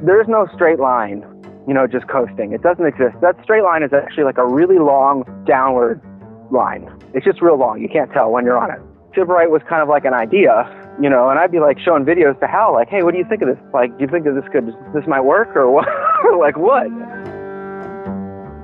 there is no straight line, just coasting. It doesn't exist. That straight line is actually like a really long downward line. It's just real long. You can't tell when you're on it. Sybarite was kind of like an idea, and I'd be like showing videos to Hal, like, hey, what do you think of this? Like, do you think that this might work or what? Or like what?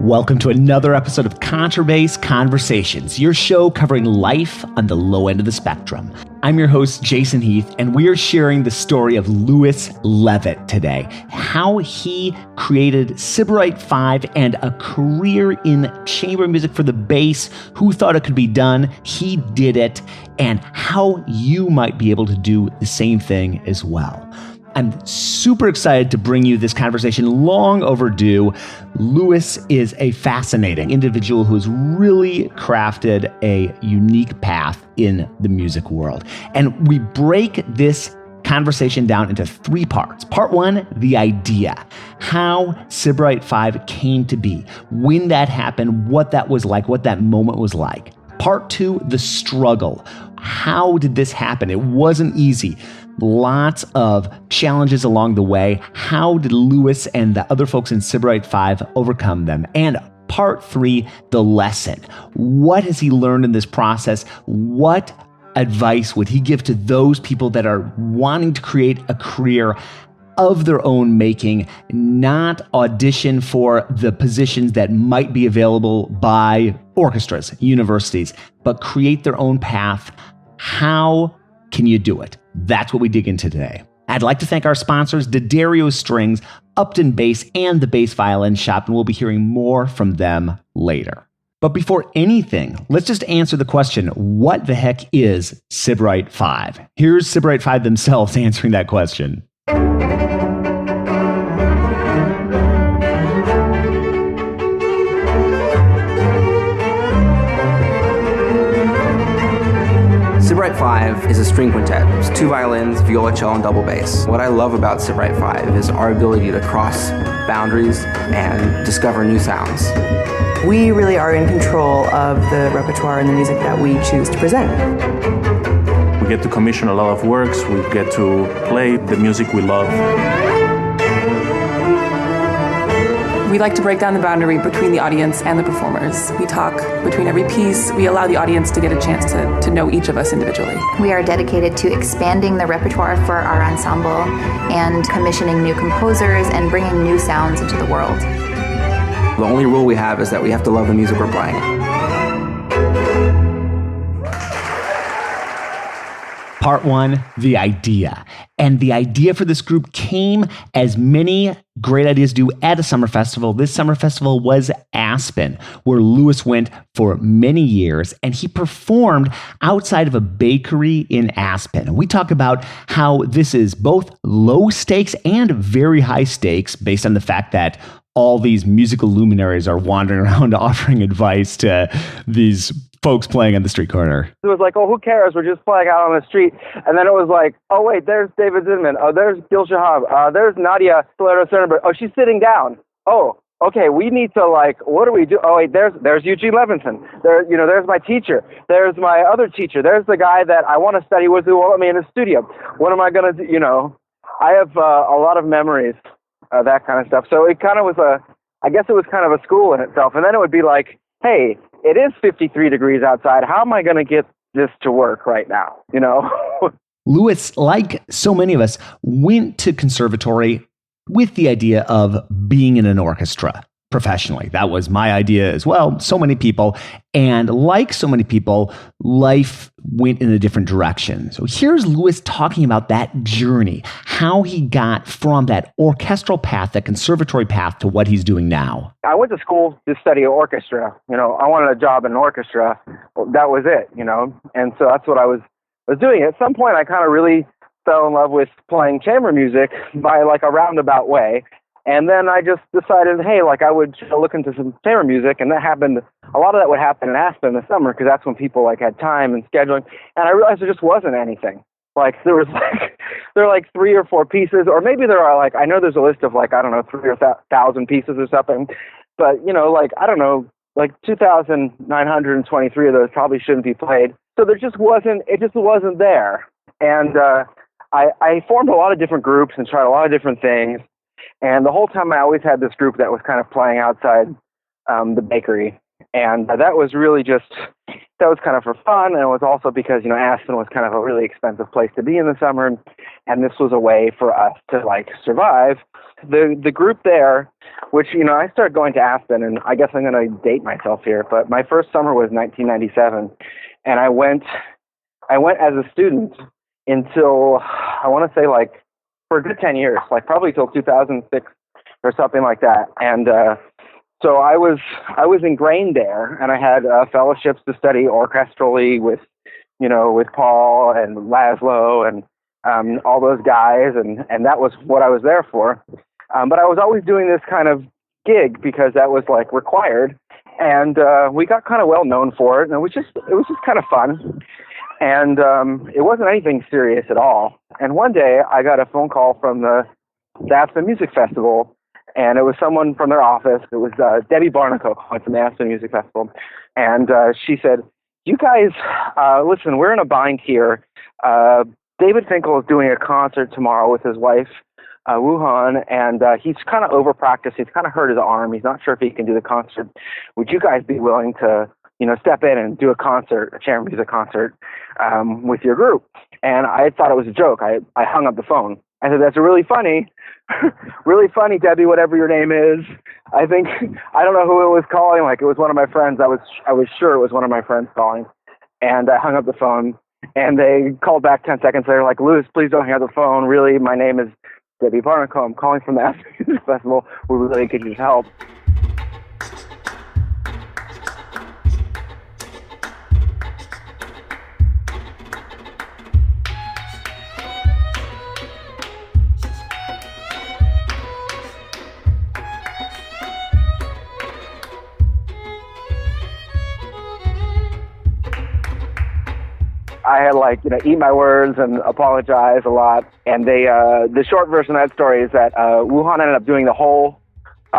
Welcome to another episode of Contrabass Conversations, your show covering life on the low end of the spectrum. I'm your host, Jason Heath, and we are sharing the story of Louis Levitt today, how he created Sybarite 5 and a career in chamber music for the bass. Who thought it could be done? He did it, and how you might be able to do the same thing as well. I'm super excited to bring you this conversation, long overdue. Louis is a fascinating individual who has really crafted a unique path in the music world. And we break this conversation down into three parts. Part one, the idea, how Sybarite 5 came to be, when that happened, what that was like, what that moment was like. Part two, the struggle. How did this happen? It wasn't easy. Lots of challenges along the way. How did Louis and the other folks in Sybarite 5 overcome them? And part three, the lesson. What has he learned in this process? What advice would he give to those people that are wanting to create a career of their own making, not audition for the positions that might be available by orchestras, universities, but create their own path? How can you do it? That's what we dig into today. I'd like to thank our sponsors, D'Addario Strings, Upton Bass, and the Bass Violin Shop, and we'll be hearing more from them later. But before anything, let's just answer the question, what the heck is Sybarite 5? Here's Sybarite 5 themselves answering that question. Sybarite 5 is a string quintet. It's two violins, viola, cello, and double bass. What I love about Sybarite 5 is our ability to cross boundaries and discover new sounds. We really are in control of the repertoire and the music that we choose to present. We get to commission a lot of works. We get to play the music we love. We like to break down the boundary between the audience and the performers. We talk between every piece. We allow the audience to get a chance to know each of us individually. We are dedicated to expanding the repertoire for our ensemble and commissioning new composers and bringing new sounds into the world. The only rule we have is that we have to love the music we're playing. Part one, the idea. And the idea for this group came, as many great ideas do, at a summer festival. This summer festival was Aspen, where Louis went for many years, and he performed outside of a bakery in Aspen. And we talk about how this is both low stakes and very high stakes, based on the fact that all these musical luminaries are wandering around offering advice to these folks playing on the street corner. It was like, oh, who cares? We're just playing out on the street. And then it was like, oh, wait, there's David Zinman. Oh, there's Gil Shaham. There's Nadja Salerno-Sonnenberg. Oh, she's sitting down. Oh, okay, we need to, like, what do we do? Oh, wait, there's Eugene Levinson. There's my teacher. There's my other teacher. There's the guy that I want to study with who won't let me in the studio. What am I going to do? I have a lot of memories, that kind of stuff. So it kind of was I guess it was kind of a school in itself. And then it would be like, hey, it is 53 degrees outside. How am I going to get this to work right now? Louis, like so many of us, went to conservatory with the idea of being in an orchestra professionally. That was my idea as well. So many people. And like so many people, life went in a different direction. So here's Louis talking about that journey, how he got from that orchestral path, that conservatory path, to what he's doing now. I went to school to study orchestra. I wanted a job in an orchestra. Well, that was it, And so that's what I was doing. At some point, I kind of really fell in love with playing chamber music by like a roundabout way. And then I just decided, hey, like I would look into some chamber music, and that happened. A lot of that would happen in Aspen in the summer because that's when people like had time and scheduling. And I realized there just wasn't anything. Like there are like 3 or 4 pieces, or maybe there are like, I know there's a list of like, 3 or 1,000 pieces or something. But like 2,923 of those probably shouldn't be played. So it just wasn't there. And I formed a lot of different groups and tried a lot of different things. And the whole time I always had this group that was kind of playing outside the bakery. And that was really just, that was kind of for fun. And it was also because, Aspen was kind of a really expensive place to be in the summer. And this was a way for us to survive. The group there, which, I started going to Aspen, and I guess I'm going to date myself here, but my first summer was 1997. And I went as a student until, I want to say for a good 10 years, probably till 2006 or something like that. And so I was ingrained there, and I had fellowships to study orchestrally with Paul and Laszlo and all those guys, and that was what I was there for. But I was always doing this kind of gig because that was required, and we got kind of well known for it, and it was just kind of fun, and it wasn't anything serious at all. And one day I got a phone call from the Aspen Music Festival. And it was someone from their office. It was Debbie Barnacle calling from the Aspen Music Festival. And she said, you guys, listen, we're in a bind here. David Finkel is doing a concert tomorrow with his wife, Wuhan, and he's kind of over-practiced. He's kind of hurt his arm. He's not sure if he can do the concert. Would you guys be willing to, step in and do a concert, a chamber music concert with your group? And I thought it was a joke. I hung up the phone. I said, that's really funny, Debbie, whatever your name is. I don't know who it was calling. It was one of my friends. I was sure it was one of my friends calling. And I hung up the phone, and they called back 10 seconds later, Louis, please don't hang up the phone. Really, my name is Debbie Barnacle. I'm calling from the Aspen Music Festival. We really could use help. I had eat my words and apologize a lot. And the short version of that story is that Wuhan ended up doing the whole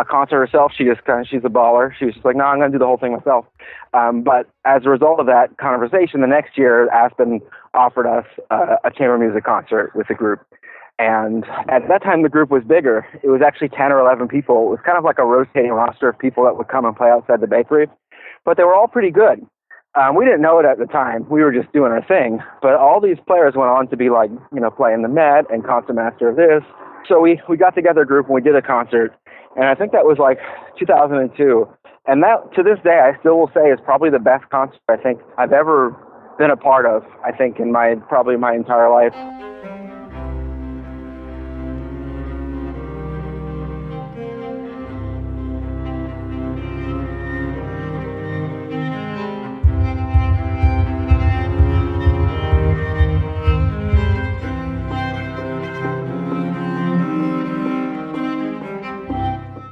concert herself. She's a baller. She was just no, I'm going to do the whole thing myself. But as a result of that conversation, the next year Aspen offered us a chamber music concert with the group. And at that time the group was bigger. It was actually 10 or 11 people. It was kind of like a rotating roster of people that would come and play outside the bakery. But they were all pretty good. We didn't know it at the time. We were just doing our thing. But all these players went on to be playing the Met and concertmaster of this. So we got together a group and we did a concert. And I think that was 2002. And that, to this day, I still will say is probably the best concert I think I've ever been a part of, I think, in probably my entire life.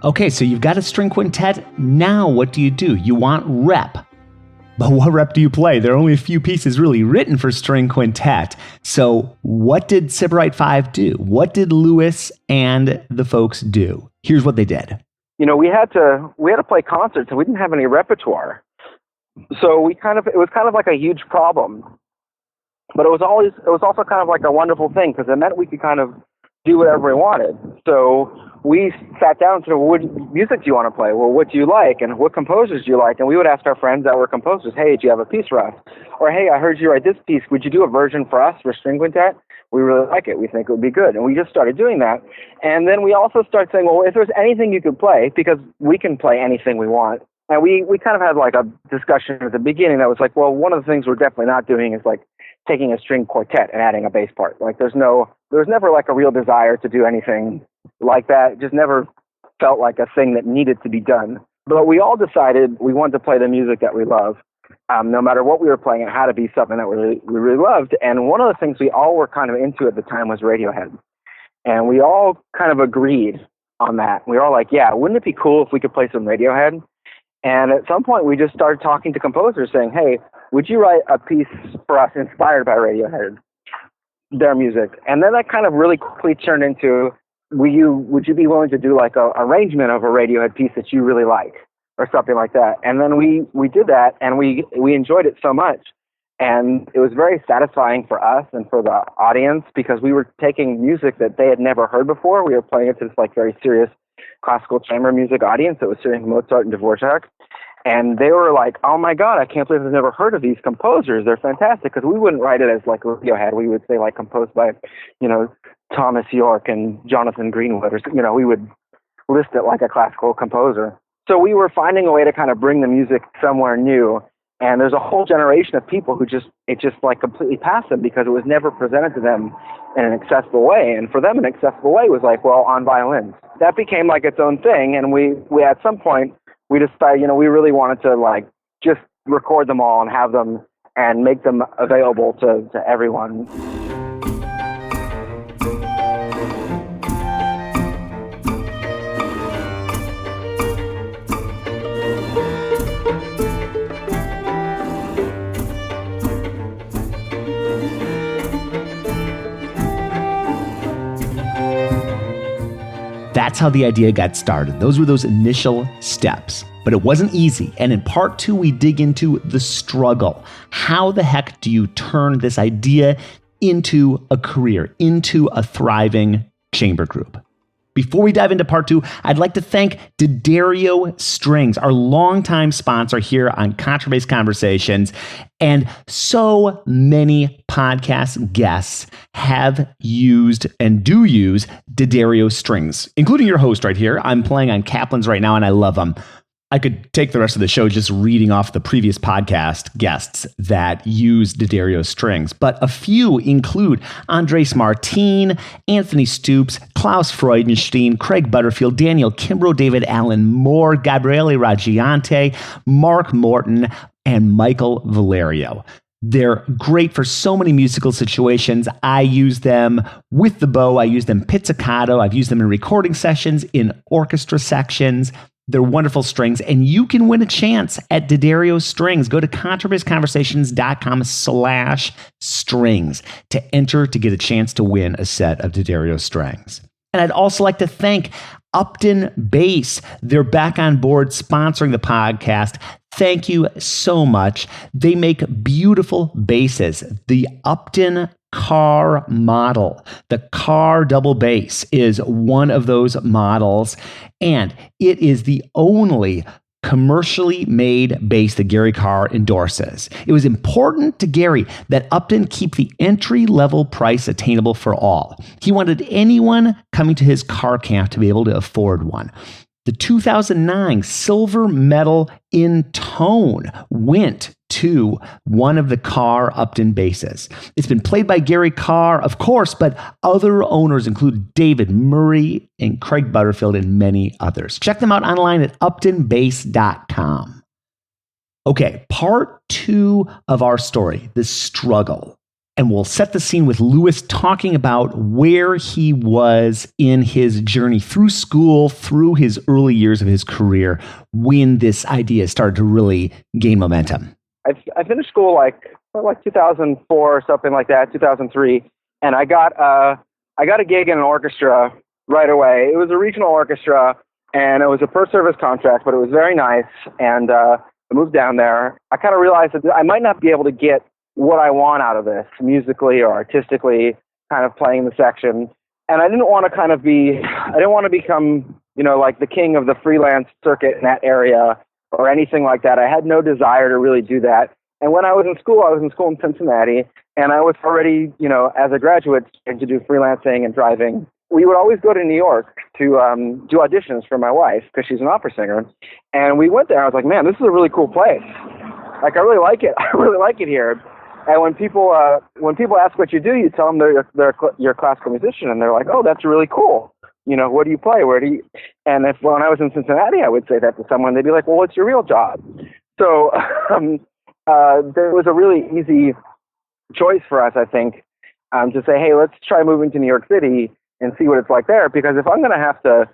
Okay, so you've got a string quintet. Now what do? You want rep. But what rep do you play? There are only a few pieces really written for string quintet. So what did Sybarite 5 do? What did Louis and the folks do? Here's what they did. We had to play concerts and we didn't have any repertoire. So it was kind of like a huge problem. But it was also kind of like a wonderful thing because it meant we could kind of do whatever we wanted. So we sat down and said, well, what music do you want to play? Well, what do you like? And what composers do you like? And we would ask our friends that were composers, hey, do you have a piece for us? Or, hey, I heard you write this piece. Would you do a version for us for string quintet? We really like it. We think it would be good. And we just started doing that. And then we also started saying, well, if there's anything you could play, because we can play anything we want. And we kind of had a discussion at the beginning that was well, one of the things we're definitely not doing is taking a string quartet and adding a bass part. There was never a real desire to do anything like that. It just never felt like a thing that needed to be done. But we all decided we wanted to play the music that we love, no matter what we were playing. It had to be something that we really loved. And one of the things we all were kind of into at the time was Radiohead. And we all kind of agreed on that. We were all yeah, wouldn't it be cool if we could play some Radiohead? And at some point we just started talking to composers saying, hey, would you write a piece for us inspired by Radiohead, their music? And then that kind of really quickly turned into, would you be willing to do a arrangement of a Radiohead piece that you really like or something like that? And then we did that and we enjoyed it so much. And it was very satisfying for us and for the audience because we were taking music that they had never heard before. We were playing it to this like very serious classical chamber music audience that was hearing Mozart and Dvorak. And they were like, oh my God, I can't believe I've never heard of these composers. They're fantastic. Because we wouldn't write it as like Radiohead. We would say like composed by, Thomas York and Jonathan Greenwood. Or, we would list it like a classical composer. So we were finding a way to kind of bring the music somewhere new. And there's a whole generation of people who it just like completely passed them because it was never presented to them in an accessible way. And for them, an accessible way was like, well, on violins. That became like its own thing. And we at some point, we decided, we really wanted to like just record them all and have them and make them available to everyone. That's how the idea got started. Those were those initial steps. But it wasn't easy. And in part 2, we dig into the struggle. How the heck do you turn this idea into a career, into a thriving chamber group? Before we dive into part 2, I'd like to thank D'Addario Strings, our longtime sponsor here on Contrabass Conversations. And so many podcast guests have used and do use D'Addario Strings, including your host right here. I'm playing on Kaplan's right now, and I love them. I could take the rest of the show just reading off the previous podcast guests that use D'Addario Strings, but a few include Andres Martin, Anthony Stoops, Klaus Freudenstein, Craig Butterfield, Daniel Kimbrough, David Allen Moore, Gabriele Raggiante, Mark Morton, and Michael Valerio. They're great for so many musical situations. I use them with the bow. I use them pizzicato. I've used them in recording sessions, in orchestra sections. They're wonderful strings, and you can win a chance at D'Addario Strings. Go to contrabassconversations.com/strings to enter to get a chance to win a set of D'Addario Strings. And I'd also like to thank Upton Bass. They're back on board sponsoring the podcast. Thank you so much. They make beautiful basses. The Upton Car model. The Car double bass is one of those models, and it is the only commercially made bass that Gary Carr endorses. It was important to Gary that Upton keep the entry-level price attainable for all. He wanted anyone coming to his car camp to be able to afford one. The 2009 silver medal in tone went to one of the Carr Upton basses. It's been played by Gary Carr, of course, but other owners include David Murray and Craig Butterfield and many others. Check them out online at uptonbass.com. Okay, part 2 of our story, the struggle. And we'll set the scene with Louis talking about where he was in his journey through school, through his early years of his career, when this idea started to really gain momentum. I finished school like 2004 or something like that, 2003, and I got a gig in an orchestra right away. It was a regional orchestra, and it was a per service contract, but it was very nice. And I moved down there. I kind of realized that I might not be able to get what I want out of this musically or artistically, kind of playing the section. And I didn't want to become, like the king of the freelance circuit in that area or anything like that. I had no desire to really do that. And when I was in school in Cincinnati, and I was already, as a graduate, starting to do freelancing and driving. We would always go to New York to do auditions for my wife because she's an opera singer. And we went there. I was like, man, this is a really cool place. Like, I really like it. I really like it here. And when people ask what you do, you tell them you're a classical musician, and they're like, "Oh, that's really cool. What do you play? Where do you?" And when I was in Cincinnati, I would say that to someone. They'd be like, "Well, what's your real job?" So there was a really easy choice for us, I think, to say, "Hey, let's try moving to New York City and see what it's like there." Because if I'm going to have to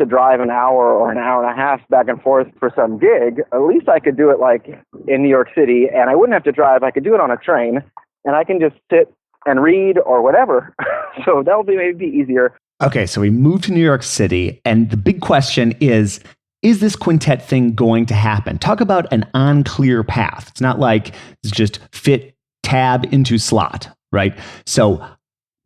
drive an hour or an hour and a half back and forth for some gig, at least I could do it like in New York City, and I wouldn't have to drive. I could do it on a train, and I can just sit and read or whatever. So that'll be maybe easier. Okay, so we moved to New York City, and the big question is, is this quintet thing going to happen? Talk about an unclear path. It's not like it's just fit tab into slot, right? So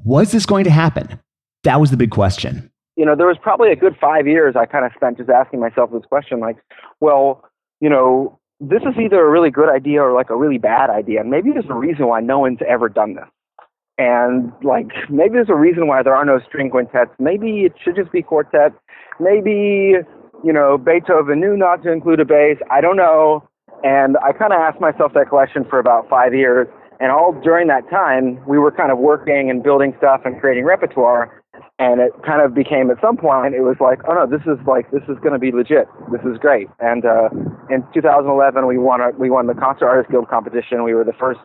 was this going to happen? That was the big question. There was probably a good 5 years I kind of spent just asking myself this question, like, well, this is either a really good idea or like a really bad idea. And maybe there's a reason why no one's ever done this. And like, maybe there's a reason why there are no string quintets. Maybe it should just be quartet. Maybe, Beethoven knew not to include a bass. I don't know. And I kind of asked myself that question for about 5 years. And all during that time, we were kind of working and building stuff and creating repertoire. And it kind of became, at some point, it was like, oh no, this is going to be legit. This is great. And in 2011, we won the Concert Artists Guild competition. We were the first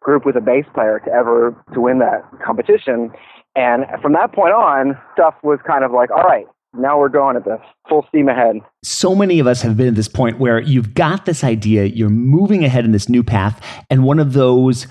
group with a bass player to win that competition. And from that point on, stuff was kind of like, all right, now we're going at this full steam ahead. So many of us have been at this point where you've got this idea, you're moving ahead in this new path, and one of those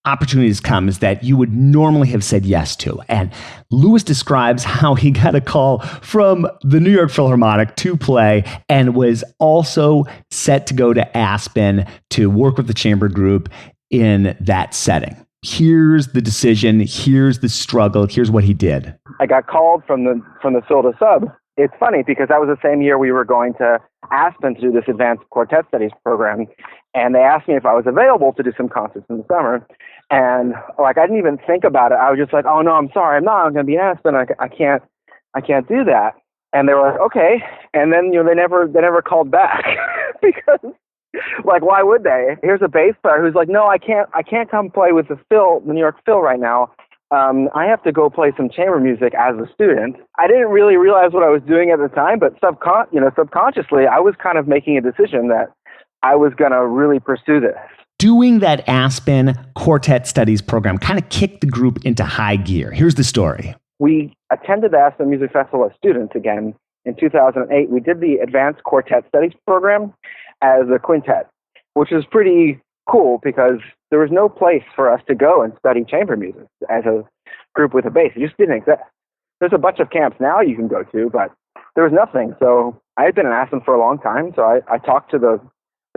opportunities comes that you would normally have said yes to. And Louis describes how he got a call from the New York Philharmonic to play and was also set to go to Aspen to work with the chamber group in that setting. Here's the decision. Here's the struggle. Here's what he did. I got called from the Phil to sub. It's funny because that was the same year we were going to Aspen to do this advanced quartet studies program. And they asked me if I was available to do some concerts in the summer. And like, I didn't even think about it. I was just like, oh no, I'm sorry. I'm going to be in Aspen. I can't do that. And they were like, okay. And then, they never called back because like, why would they? Here's a bass player who's like, no, I can't come play with the New York Phil right now. I have to go play some chamber music as a student. I didn't really realize what I was doing at the time, but subconsciously, I was kind of making a decision that I was going to really pursue this. Doing that Aspen Quartet Studies program kind of kicked the group into high gear. Here's the story. We attended the Aspen Music Festival as students again in 2008. We did the Advanced Quartet Studies program as a quintet, which is pretty cool because there was no place for us to go and study chamber music as a group with a bass. It just didn't exist. There's a bunch of camps now you can go to, but there was nothing. So I had been in Aspen for a long time, so I talked to the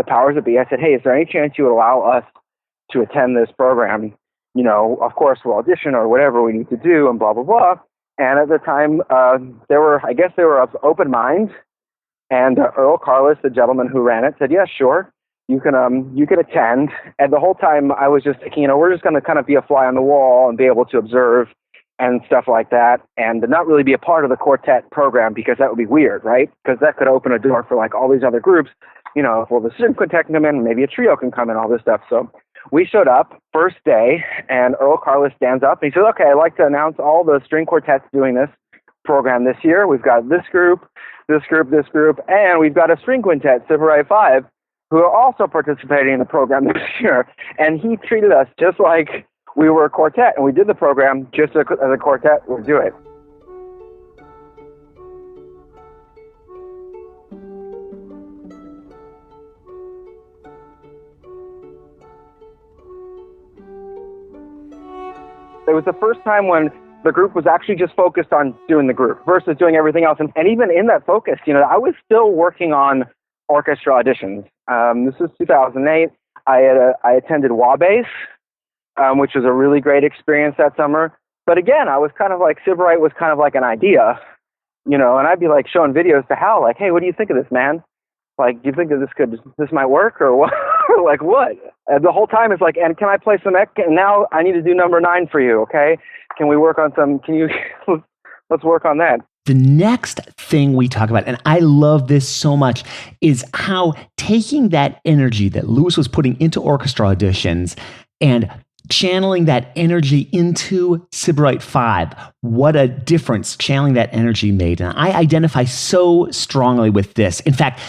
powers that be. I said, hey, is there any chance you would allow us to attend this program? Of course, we'll audition or whatever we need to do and blah, blah, blah. And at the time, they were of open mind. And Earl Carlos, the gentleman who ran it, said, yeah, sure, you can attend. And the whole time I was just thinking, we're just going to kind of be a fly on the wall and be able to observe and stuff like that, and not really be a part of the quartet program because that would be weird, right? Because that could open a door for like all these other groups. The string quintet can come in, maybe a trio can come in, all this stuff. So we showed up first day, and Earl Carlos stands up and he says, okay, I'd like to announce all the string quartets doing this program this year. We've got this group, this group, this group, and we've got a string quintet, Sybarite 5, who are also participating in the program this year. And he treated us just like we were a quartet, and we did the program just as a quartet would do it. It was the first time when the group was actually just focused on doing the group versus doing everything else. And even in that focus, I was still working on orchestra auditions. This was 2008. I attended WABASE, which was a really great experience that summer. But again, I was kind of like, Sybarite was kind of like an idea, and I'd be like showing videos to Hal, like, hey, what do you think of this, man? Like, do you think that this might work or what? Like what? And the whole time it's like, and can I play some, and now I need to do number 9 for you, okay? Can we work on let's work on that. The next thing we talk about, and I love this so much, is how taking that energy that Louis was putting into orchestra auditions and channeling that energy into Sybarite 5, what a difference channeling that energy made. And I identify so strongly with this. In fact,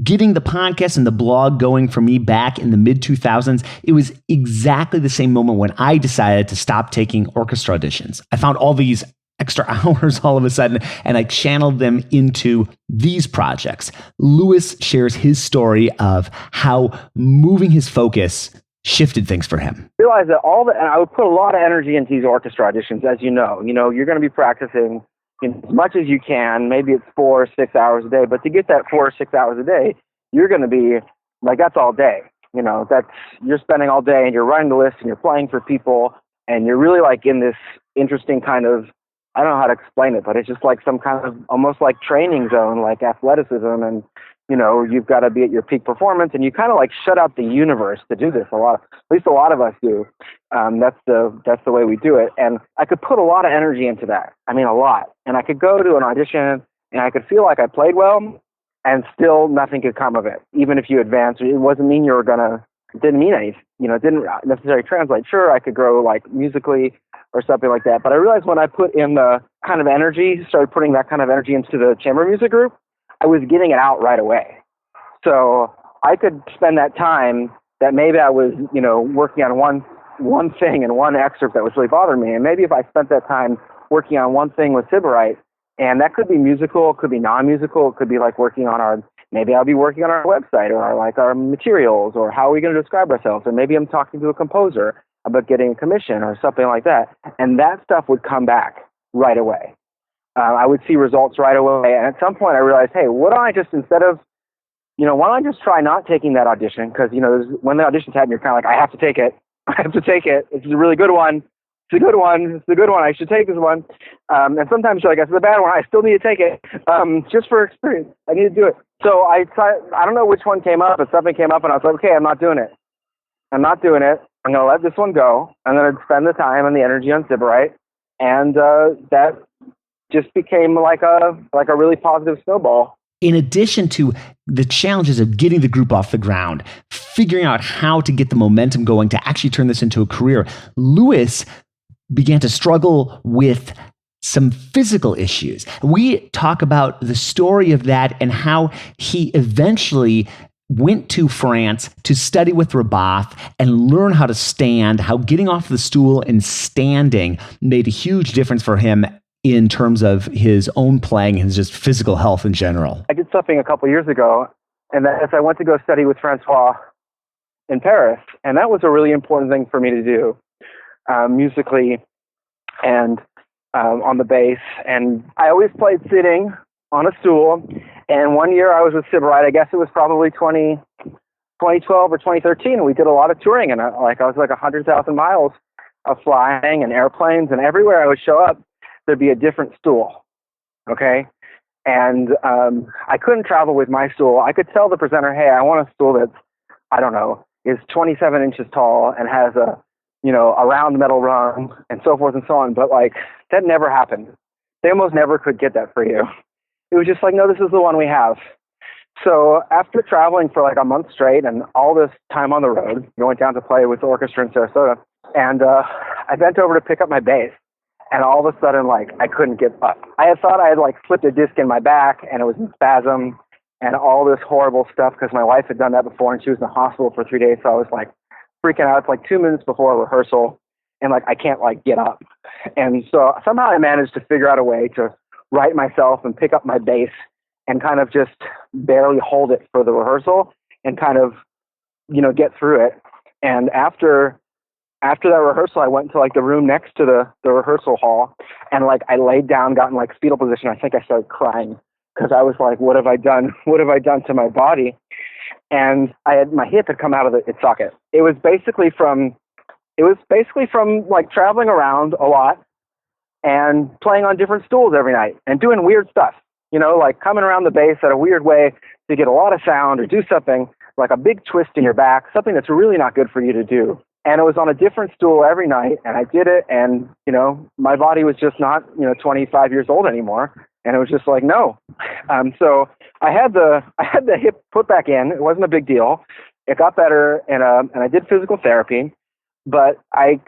getting the podcast and the blog going for me back in the mid-2000s, it was exactly the same moment when I decided to stop taking orchestra auditions. I found all these extra hours all of a sudden, and I channeled them into these projects. Louis shares his story of how moving his focus shifted things for him. Realize that and I would put a lot of energy into these orchestra auditions, as you know. You're going to be practicing as much as you can. Maybe it's 4 or 6 hours a day, but to get that 4 or 6 hours a day, you're going to be like, that's all day. You're spending all day and you're writing the list and you're playing for people and you're really like in this interesting kind of, I don't know how to explain it, but it's just like some kind of almost like training zone, like athleticism. And, you've got to be at your peak performance and you kind of like shut out the universe to do this at least a lot of us do. That's the way we do it. And I could put a lot of energy into that. I mean, a lot. And I could go to an audition and I could feel like I played well and still nothing could come of it. Even if you advanced, it wasn't mean it didn't mean anything. It didn't necessarily translate. Sure, I could grow like musically or something like that. But I realized when I put in the kind of energy, started putting that kind of energy into the chamber music group, I was getting it out right away. So I could spend that time that maybe I was, working on one thing and one excerpt that was really bothering me. And maybe if I spent that time working on one thing with Sybarite, and that could be musical, it could be non-musical, it could be like maybe I'll be working on our website or our materials or how are we going to describe ourselves. Or maybe I'm talking to a composer about getting a commission or something like that. And that stuff would come back right away. I would see results right away. And at some point I realized, hey, why don't I just try not taking that audition? Because, when the auditions happen, you're kind of like, I have to take it. It's a really good one. It's a good one. I should take this one. And sometimes you're like, this is a bad one. I still need to take it. Just for experience. I need to do it. So I don't know which one came up, but something came up and I was like, okay, I'm not doing it. I'm going to let this one go. I'm going to spend the time and the energy on Sybarite. And that just became like a really positive snowball. In addition to the challenges of getting the group off the ground, figuring out how to get the momentum going to actually turn this into a career, Louis began to struggle with some physical issues. We talk about the story of that and how he eventually went to France to study with Rabath and learn how to stand, how getting off the stool and standing made a huge difference for him in terms of his own playing and just physical health in general. I did something a couple years ago, and as I went to go study with Francois in Paris, and that was a really important thing for me to do, musically and on the bass. And I always played sitting on a stool, and one year I was with Sybarite, I guess it was probably 2012 or 2013, and we did a lot of touring, and I was like 100,000 miles of flying and airplanes, and everywhere I would show up, there'd be a different stool, okay? And I couldn't travel with my stool. I could tell the presenter, hey, I want a stool that's, I don't know, is 27 inches tall and has a round metal rung and so forth and so on. But like, that never happened. They almost never could get that for you. It was just like, no, this is the one we have. So after traveling for like a month straight and all this time on the road, going down to play with the orchestra in Sarasota, and I bent over to pick up my bass. And all of a sudden, like, I couldn't get up. I had thought I had, like, slipped a disc in my back, and it was in spasm, and all this horrible stuff, because my wife had done that before, and she was in the hospital for 3 days, so I was, like, freaking out. It's, like, 2 minutes before a rehearsal, and, like, I can't, like, get up. And so somehow I managed to figure out a way to right myself and pick up my bass and kind of just barely hold it for the rehearsal and kind of, get through it. And after that rehearsal, I went to like the room next to the rehearsal hall, and like I laid down, got in like fetal position. I think I started crying because I was like, what have I done? What have I done to my body? And my hip had come out of its socket. It was basically from like traveling around a lot and playing on different stools every night and doing weird stuff, like coming around the bass at a weird way to get a lot of sound or do something like a big twist in your back, something that's really not good for you to do. And it was on a different stool every night, and I did it, and, my body was just not, 25 years old anymore, and it was just like, no. So I had the hip put back in. It wasn't a big deal. It got better, and I did physical therapy, but I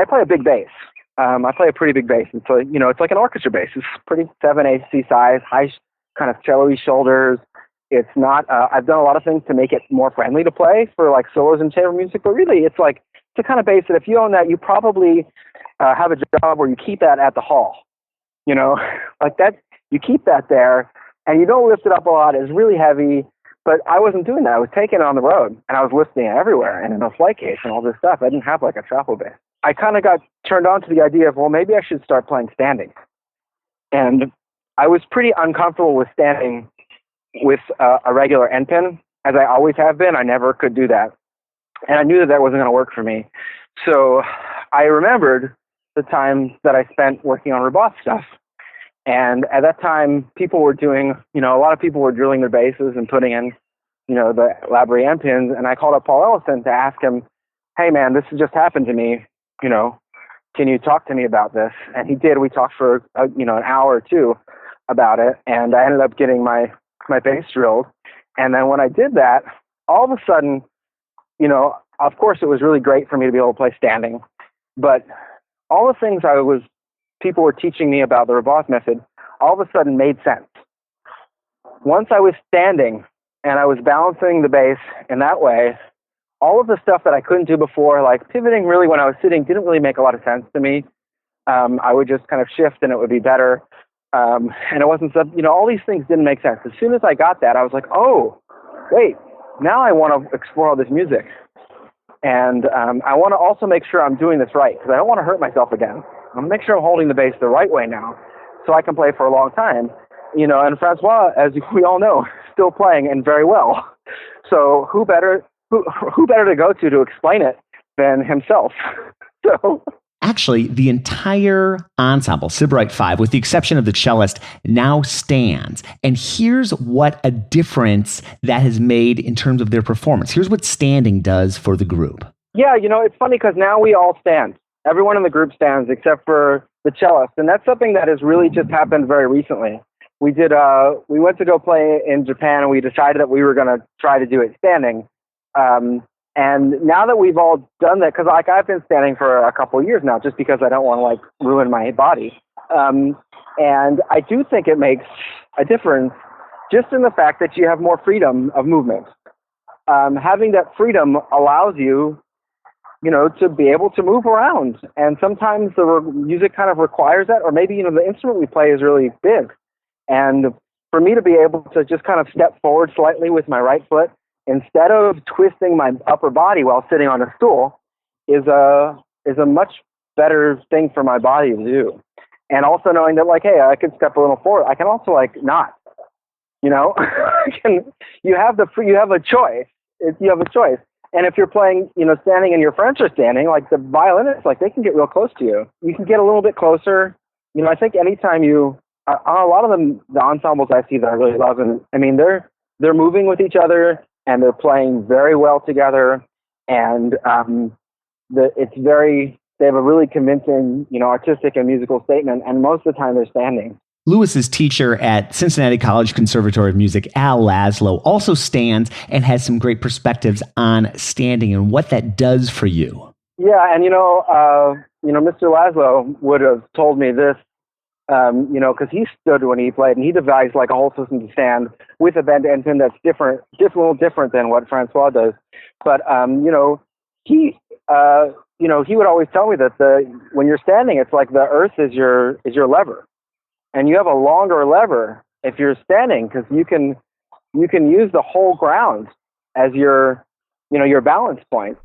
play a big bass. I play a pretty big bass, and so, it's like an orchestra bass. It's pretty 7/8 size, high kind of cello-y shoulders. It's not, I've done a lot of things to make it more friendly to play for like solos and chamber music, but really it's like, it's a kind of bass that if you own that, you probably have a job where you keep that at the hall, like that, you keep that there and you don't lift it up a lot. It's really heavy, but I wasn't doing that. I was taking it on the road and I was lifting it everywhere and in a flight case and all this stuff. I didn't have like a travel bass. I kind of got turned on to the idea of, well, maybe I should start playing standing. And I was pretty uncomfortable with standing with a regular end pin, as I always have been. I never could do that. And I knew that wasn't going to work for me. So I remembered the time that I spent working on robot stuff. And at that time, people were doing, a lot of people were drilling their basses and putting in, the Labrie end pins. And I called up Paul Ellison to ask him, hey, man, this has just happened to me. Can you talk to me about this? And he did. We talked for, an hour or two about it. And I ended up getting my bass drilled. And then when I did that, all of a sudden, of course, it was really great for me to be able to play standing. But all the things people were teaching me about the Rabat method, all of a sudden made sense. Once I was standing and I was balancing the bass in that way, all of the stuff that I couldn't do before, like pivoting really when I was sitting, didn't really make a lot of sense to me. I would just kind of shift and it would be better. And it wasn't, all these things didn't make sense. As soon as I got that, I was like, oh, wait, now I want to explore all this music. And I want to also make sure I'm doing this right, because I don't want to hurt myself again. I want to make sure I'm holding the bass the right way now so I can play for a long time. And Francois, as we all know, still playing and very well. So who better to go to explain it than himself? So actually, the entire ensemble, Sybarite 5, with the exception of the cellist, now stands. And here's what a difference that has made in terms of their performance. Here's what standing does for the group. Yeah, it's funny because now we all stand. Everyone in the group stands except for the cellist. And that's something that has really just happened very recently. We went to go play in Japan, and we decided that we were going to try to do it standing. And now that we've all done that, because I've been standing for a couple of years now, just because I don't want to ruin my body. And I do think it makes a difference just in the fact that you have more freedom of movement. Having that freedom allows you, to be able to move around. And sometimes the music kind of requires that, or maybe, the instrument we play is really big. And for me to be able to just kind of step forward slightly with my right foot, instead of twisting my upper body while sitting on a stool, is a much better thing for my body to do. And also knowing that, hey, I can step a little forward. I can also not. You have a choice. You have a choice. And if you're playing, standing and your friends are standing, like the violinists, they can get real close to you. You can get a little bit closer. I think anytime a lot of the ensembles I see that I really love, and I mean, they're moving with each other, and they're playing very well together, and they have a really convincing, artistic and musical statement, and most of the time they're standing. Louis's teacher at Cincinnati College Conservatory of Music, Al Laszlo, also stands and has some great perspectives on standing and what that does for you. Yeah, and Mr. Laszlo would have told me this, because he stood when he played, and he devised a whole system to stand with a bend end pin that's different, just a little different than what Francois does. But he would always tell me that when you're standing, it's like the earth is your lever, and you have a longer lever if you're standing, because you can use the whole ground as your balance point.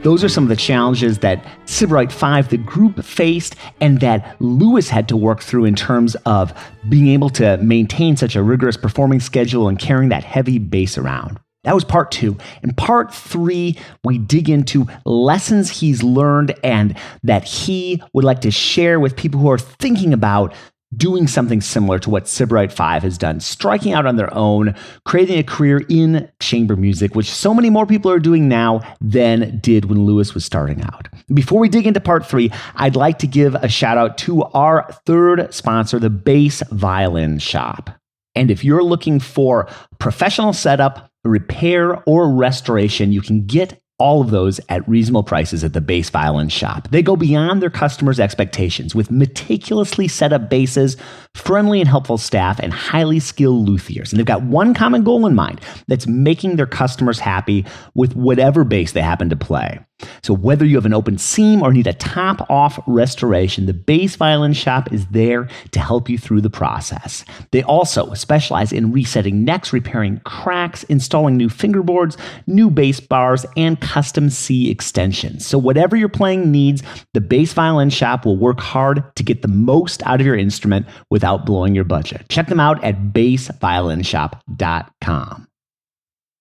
Those are some of the challenges that Sybarite 5, the group, faced, and that Louis had to work through in terms of being able to maintain such a rigorous performing schedule and carrying that heavy bass around. That was part 2. In part 3, we dig into lessons he's learned and that he would like to share with people who are thinking about doing something similar to what Sybarite 5 has done, striking out on their own, creating a career in chamber music, which so many more people are doing now than did when Louis was starting out. Before we dig into part 3, I'd like to give a shout out to our third sponsor, the Bass Violin Shop. And if you're looking for professional setup, repair, or restoration, you can get all of those at reasonable prices at the Bass Violin Shop. They go beyond their customers' expectations with meticulously set up basses, friendly and helpful staff, and highly skilled luthiers. And they've got one common goal in mind, that's making their customers happy with whatever bass they happen to play. So whether you have an open seam or need a top-off restoration, the Bass Violin Shop is there to help you through the process. They also specialize in resetting necks, repairing cracks, installing new fingerboards, new bass bars, and custom C extensions. So whatever your playing needs, the Bass Violin Shop will work hard to get the most out of your instrument without blowing your budget. Check them out at bassviolinshop.com.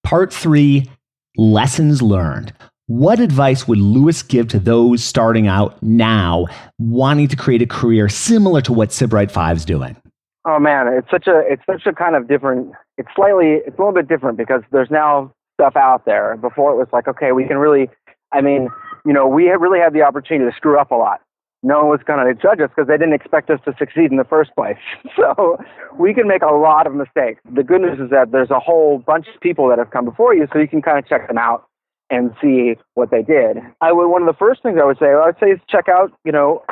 Part 3, Lessons Learned. What advice would Louis give to those starting out now, wanting to create a career similar to what Sibright 5's doing? Oh man, it's such a kind of different. It's a little bit different because there's now stuff out there. Before it was like, okay, we can really, we really had the opportunity to screw up a lot. No one was going to judge us because they didn't expect us to succeed in the first place. So we can make a lot of mistakes. The good news is that there's a whole bunch of people that have come before you, so you can kind of check them out and see what they did. One of the first things I would say is check out,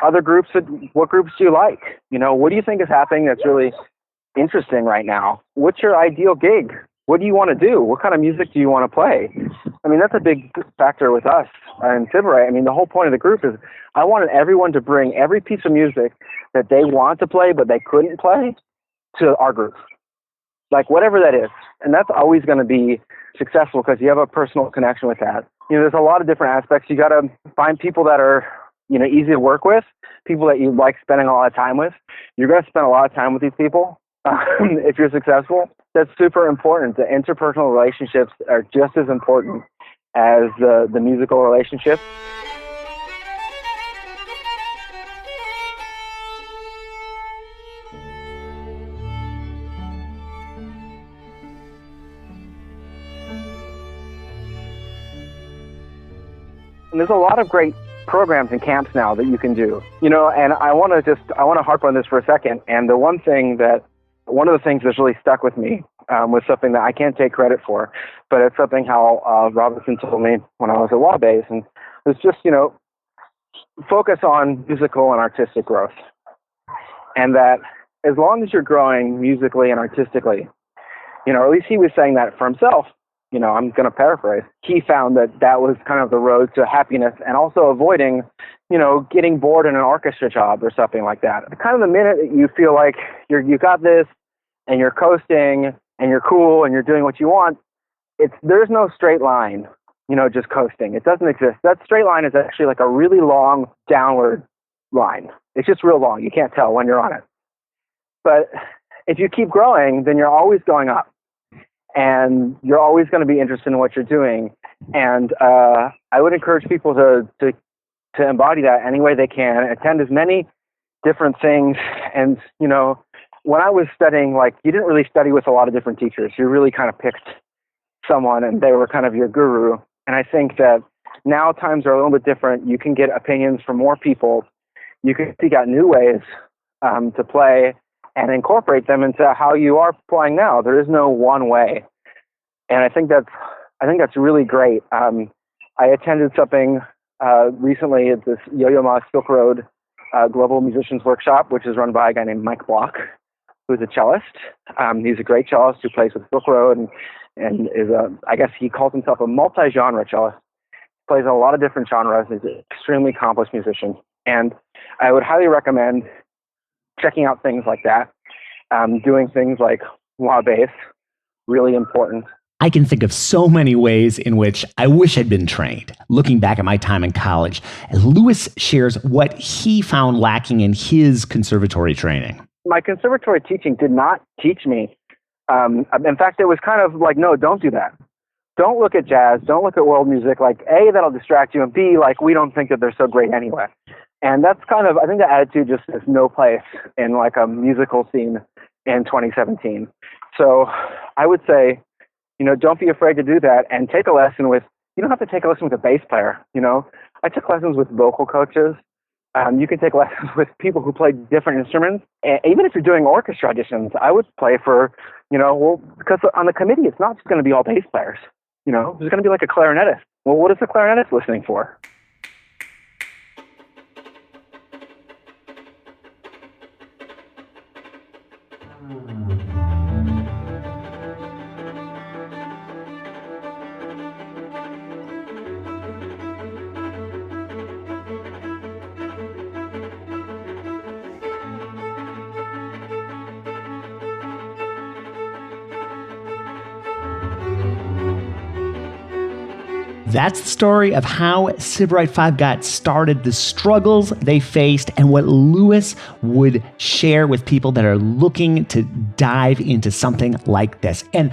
other groups. What groups do you like? What do you think is happening that's really interesting right now? What's your ideal gig? What do you want to do? What kind of music do you want to play? That's a big factor with us in Sibright. The whole point of the group is I wanted everyone to bring every piece of music that they want to play but they couldn't play to our group. Like whatever that is. And that's always going to be successful because you have a personal connection with that. There's a lot of different aspects. You got to find people that are, easy to work with, people that you like spending a lot of time with. You're going to spend a lot of time with these people if you're successful. That's super important. The interpersonal relationships are just as important as the musical relationship. And there's a lot of great programs and camps now that you can do, and I want to harp on this for a second. And one of the things that's really stuck with me was something that I can't take credit for, but it's something Hal Robinson told me when I was at Wabass, and it's just, focus on musical and artistic growth. And that as long as you're growing musically and artistically, at least he was saying that for himself. I'm going to paraphrase. He found that was kind of the road to happiness and also avoiding, getting bored in an orchestra job or something like that. Kind of the minute that you feel like you got this and you're coasting and you're cool and you're doing what you want, there's no straight line, just coasting. It doesn't exist. That straight line is actually like a really long downward line. It's just real long. You can't tell when you're on it. But if you keep growing, then you're always going up. And you're always going to be interested in what you're doing. And I would encourage people to embody that any way they can, attend as many different things. And, when I was studying, you didn't really study with a lot of different teachers. You really kind of picked someone and they were kind of your guru. And I think that now times are a little bit different. You can get opinions from more people. You can seek out new ways to play and incorporate them into how you are playing now. There is no one way. And I think that's really great. I attended something recently at this Yo-Yo Ma Silk Road Global Musicians Workshop, which is run by a guy named Mike Block, who's a cellist. He's a great cellist who plays with Silk Road and is I guess he calls himself a multi-genre cellist. Plays in a lot of different genres. He's an extremely accomplished musician. And I would highly recommend checking out things like that, doing things like Wabass, really important. I can think of so many ways in which I wish I'd been trained. Looking back at my time in college, Louis shares what he found lacking in his conservatory training. My conservatory teaching did not teach me. In fact, it was kind of like, no, don't do that. Don't look at jazz. Don't look at world music. A, that'll distract you, and B, we don't think that they're so great anyway. And that's kind of, I think the attitude just has no place in a musical scene in 2017. So I would say, don't be afraid to do that and take a lesson with, you don't have to take a lesson with a bass player. I took lessons with vocal coaches. You can take lessons with people who play different instruments. And even if you're doing orchestra auditions, I would play for, because on the committee, it's not just going to be all bass players. There's going to be a clarinetist. Well, what is the clarinetist listening for? That's the story of how Sybarite 5 got started, the struggles they faced, and what Louis would share with people that are looking to dive into something like this. And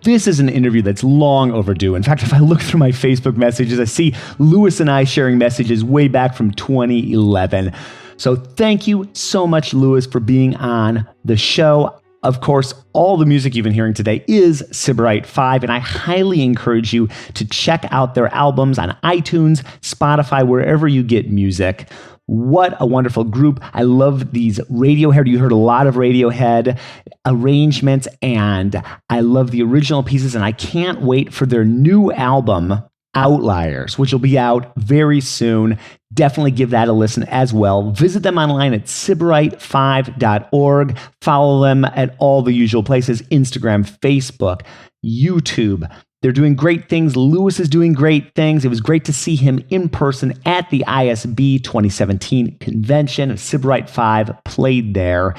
this is an interview that's long overdue. In fact, if I look through my Facebook messages, I see Louis and I sharing messages way back from 2011. So thank you so much, Louis, for being on the show. Of course, all the music you've been hearing today is Sybarite 5, and I highly encourage you to check out their albums on iTunes, Spotify, wherever you get music. What a wonderful group. I love these Radiohead. You heard a lot of Radiohead arrangements, and I love the original pieces, and I can't wait for their new album, Outliers, which will be out very soon. Definitely give that a listen as well. Visit them online at sybarite5.org. Follow them at all the usual places, Instagram, Facebook, YouTube. They're doing great things. Louis is doing great things. It was great to see him in person at the ISB 2017 convention. Sybarite 5 played there.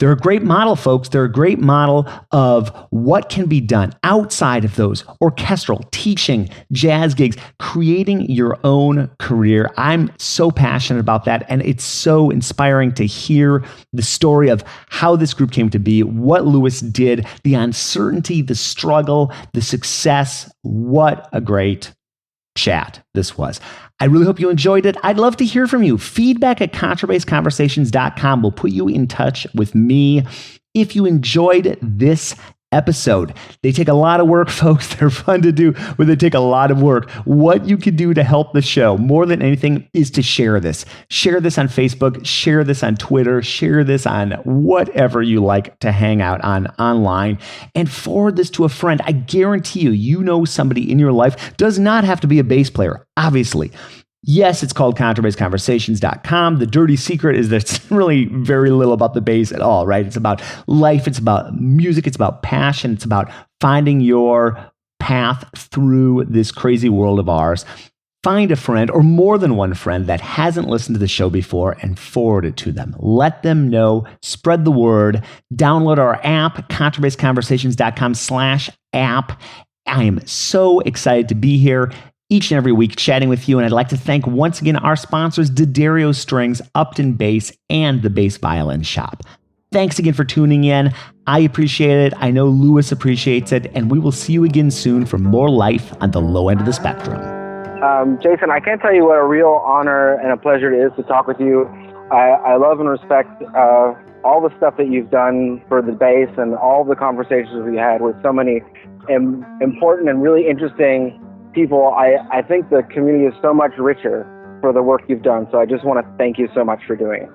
They're a great model, folks. They're a great model of what can be done outside of those orchestral, teaching, jazz gigs, creating your own career. I'm so passionate about that, and it's so inspiring to hear the story of how this group came to be, what Louis did, the uncertainty, the struggle, the success. What a great chat this was. I really hope you enjoyed it. I'd love to hear from you. Feedback at contrabassconversations.com will put you in touch with me. If you enjoyed this episode, they take a lot of work, folks. They're fun to do, but they take a lot of work. What you can do to help the show more than anything is to share this. Share this on Facebook, share this on Twitter, share this on whatever you like to hang out on online, and forward this to a friend. I guarantee you, you know somebody in your life. Does not have to be a bass player, obviously. Yes, it's called contrabassconversations.com. The dirty secret is that it's really very little about the bass at all, right? It's about life. It's about music. It's about passion. It's about finding your path through this crazy world of ours. Find a friend or more than one friend that hasn't listened to the show before and forward it to them. Let them know. Spread the word. Download our app, contrabassconversations.com/app. I am so excited to be here each and every week chatting with you. And I'd like to thank once again our sponsors, D'Addario Strings, Upton Bass, and the Bass Violin Shop. Thanks again for tuning in. I appreciate it. I know Louis appreciates it. And we will see you again soon for more life on the low end of the spectrum. Jason, I can't tell you what a real honor and a pleasure it is to talk with you. I love and respect all the stuff that you've done for the bass and all the conversations we had with so many important and really interesting people. I think the community is so much richer for the work you've done. So I just want to thank you so much for doing it.